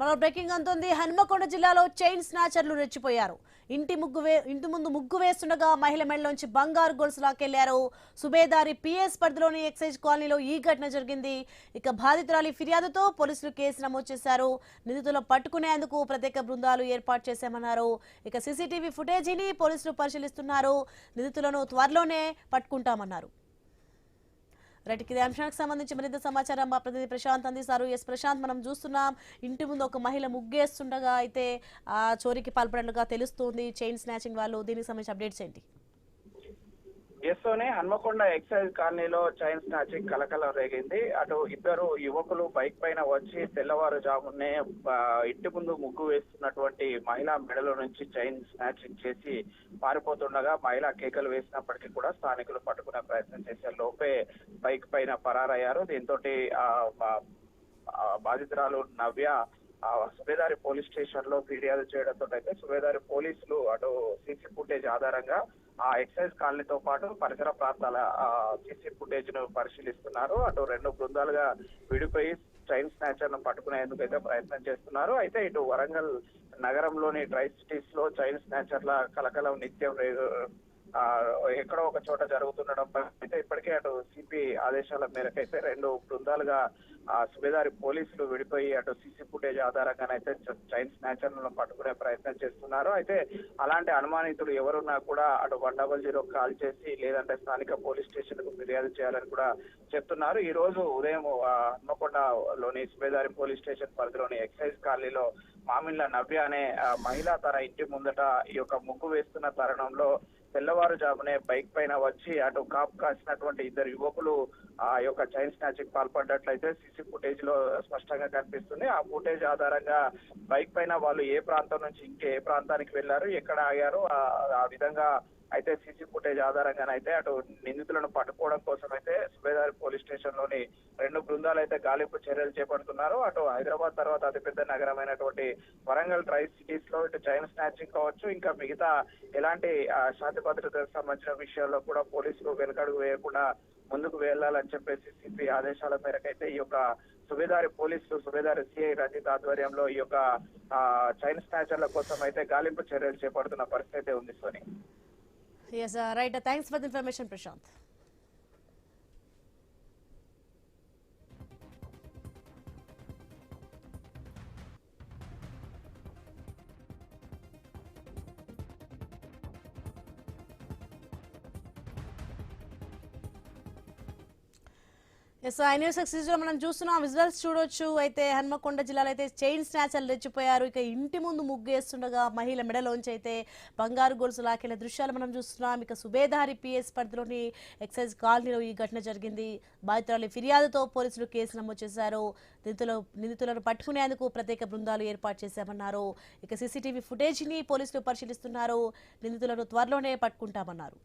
మరో బ్రేకింగ్ అందుతుంది. హన్మకొండ జిల్లాలో చైన్ స్నాచర్లు రెచ్చిపోయారు. ఇంటి ముందు ముగ్గు వేస్తుండగా మహిళ మెడలోంచి బంగారు గొలుసు లాక్కెళ్లారు. సుబేదారి పిఎస్ పరిధిలోని ఎక్సైజ్ కాలనీలో ఈ ఘటన జరిగింది. ఇక బాధితురాలి ఫిర్యాదుతో పోలీసులు కేసు నమోదు చేశారు. నిందితులను పట్టుకునేందుకు ప్రత్యేక బృందాలు ఏర్పాటు చేశామన్నారు. ఇక సీసీటీవీ ఫుటేజీని పోలీసులు పరిశీలిస్తున్నారు. నిందితులను త్వరలోనే పట్టుకుంటామన్నారు. రైట్, ఇదే అంశానికి సంబంధించి మరింత సమాచారం మా ప్రతినిధి ప్రశాంత్ అందిస్తారు. ఎస్ ప్రశాంత్, మనం చూస్తున్నాం ఇంటి ముందు ఒక మహిళ ముగ్గేస్తుండగా అయితే ఆ చోరీకి పాల్పడినట్లుగా తెలుస్తుంది చైన్ స్నాచింగ్ వాళ్ళు. దీనికి సంబంధించి అప్డేట్స్ ఏంటి? ఎస్లోనే హన్మకొండ ఎక్సైజ్ కాలనీలో చైన్ స్నాచింగ్ కలకలం రేగింది. అటు ఇద్దరు యువకులు బైక్ పైన వచ్చి తెల్లవారుజామునే ఇంటి ముందు ముగ్గు వేస్తున్నటువంటి మహిళా మెడలో నుంచి చైన్ స్నాచింగ్ చేసి పారిపోతుండగా మహిళ కేకలు వేసినప్పటికీ కూడా స్థానికులు పట్టుకునే ప్రయత్నం చేసే లోపే బైక్ పైన పరారయ్యారు. దీంతో బాధితురాలు నవ్య సుబేదారి పోలీస్ స్టేషన్ లో ఫిర్యాదు చేయడంతో అయితే సుబేదారి పోలీసులు అటు సీసీ ఫుటేజ్ ఆధారంగా ఆ ఎక్సైజ్ కాలనీతో పాటు పరిసర ప్రాంతాల సీసీ ఫుటేజ్ ను పరిశీలిస్తున్నారు. అటు రెండు బృందాలుగా విడిపోయి చైన్ స్నాచర్ ను పట్టుకునేందుకు అయితే ప్రయత్నం చేస్తున్నారు. అయితే ఇటు వరంగల్ నగరంలోని ట్రై సిటీస్ లో చైన్ స్నాచర్ల కలకలం నిత్యం ఎక్కడో ఒక చోట జరుగుతుండడం అయితే ఇప్పటికే అటు సిపి ఆదేశాల మేరకు అయితే రెండు బృందాలుగా సుబేదారి పోలీసులు విడిపోయి అటు సీసీ ఫుటేజ్ ఆధారంగానైతే చైన్ స్నాచర్లను పట్టుకునే ప్రయత్నం చేస్తున్నారు. అయితే అలాంటి అనుమానితులు ఎవరున్నా కూడా అటు 100 కాల్ చేసి లేదంటే స్థానిక పోలీస్ స్టేషన్ కు ఫిర్యాదు చేయాలని కూడా చెప్తున్నారు. ఈ రోజు ఉదయం హన్మకొండలోని సుబేదారి పోలీస్ స్టేషన్ పరిధిలోని ఎక్సైజ్ కాలనీలో మామిళ్ళ నవ్య అనే మహిళ తన ఇంటి ముందట ఈ యొక్క ముగ్గు వేస్తున్న తరుణంలో తెల్లవారుజామునే బైక్ పైన వచ్చి అటు కాపు కాసినటువంటి ఇద్దరు యువకులు ఆ యొక్క చైన్ స్నాచింగ్ పాల్పడ్డట్లయితే సీసీ ఫుటేజ్ లో స్పష్టంగా కనిపిస్తుంది. ఆ ఫుటేజ్ ఆధారంగా బైక్ పైన వాళ్ళు ఏ ప్రాంతం నుంచి ఇంకే ప్రాంతానికి వెళ్లారు, ఎక్కడ ఆగారు, ఆ విధంగా అయితే సీసీ ఫుటేజ్ ఆధారంగానైతే అటు నిందితులను పట్టుకోవడం కోసం అయితే సుబేదారి పోలీస్ స్టేషన్ లోని రెండు బృందాలు అయితే గాలింపు చర్యలు చేపడుతున్నారు. అటు హైదరాబాద్ తర్వాత అతిపెద్ద నగరమైనటువంటి వరంగల్ ట్రై సిటీస్ లో ఇటు చైన్ స్నాచింగ్ కావచ్చు, ఇంకా మిగతా ఎలాంటి శాంతి భద్రతకు సంబంధించిన విషయాల్లో కూడా పోలీసులు వెనుకడుగు వేయకుండా ముందుకు వెళ్లాలని చెప్పేసి సిపి ఆదేశాల మేరకు అయితే ఈ యొక్క సుబేదారి పోలీసులు సుబేదారి సిఐ రంజిత్ ఆధ్వర్యంలో ఈ యొక్క చైన్ స్నాచర్ల కోసం అయితే గాలింపు చర్యలు చేపడుతున్న పరిస్థితి ఉంది. Soni. Yes, right. Thanks for the information, Prashant. Yes, news exclusive లో మనం చూస్తున్నాం, విజువల్స్ చూడొచ్చు. అయితే హన్మకొండ జిల్లాలో అయితే చైన్ స్నాచర్లు రెచ్చిపోయారు. ఇక ఇంటి ముందు ముగ్గు వేస్తుండగా మహిళ మెడలోంచి అయితే బంగారు గొలుసు లాకెళ్లే దృశ్యాలు మనం చూస్తున్నాం. ఇక సుబేదారి పిఎస్ పరిధిలోని ఎక్సైజ్ కాలనీలో ఈ ఘటన జరిగింది. బాధితురాలి ఫిర్యాదుతో పోలీసులు కేసు నమోదు చేశారు. నిందితులను పట్టుకునేందుకు ప్రత్యేక బృందాలు ఏర్పాటు చేశామన్నారు. ఇక సీసీటీవీ ఫుటేజీని పోలీసులు పరిశీలిస్తున్నారు. నిందితులను త్వరలోనే పట్టుకుంటామన్నారు.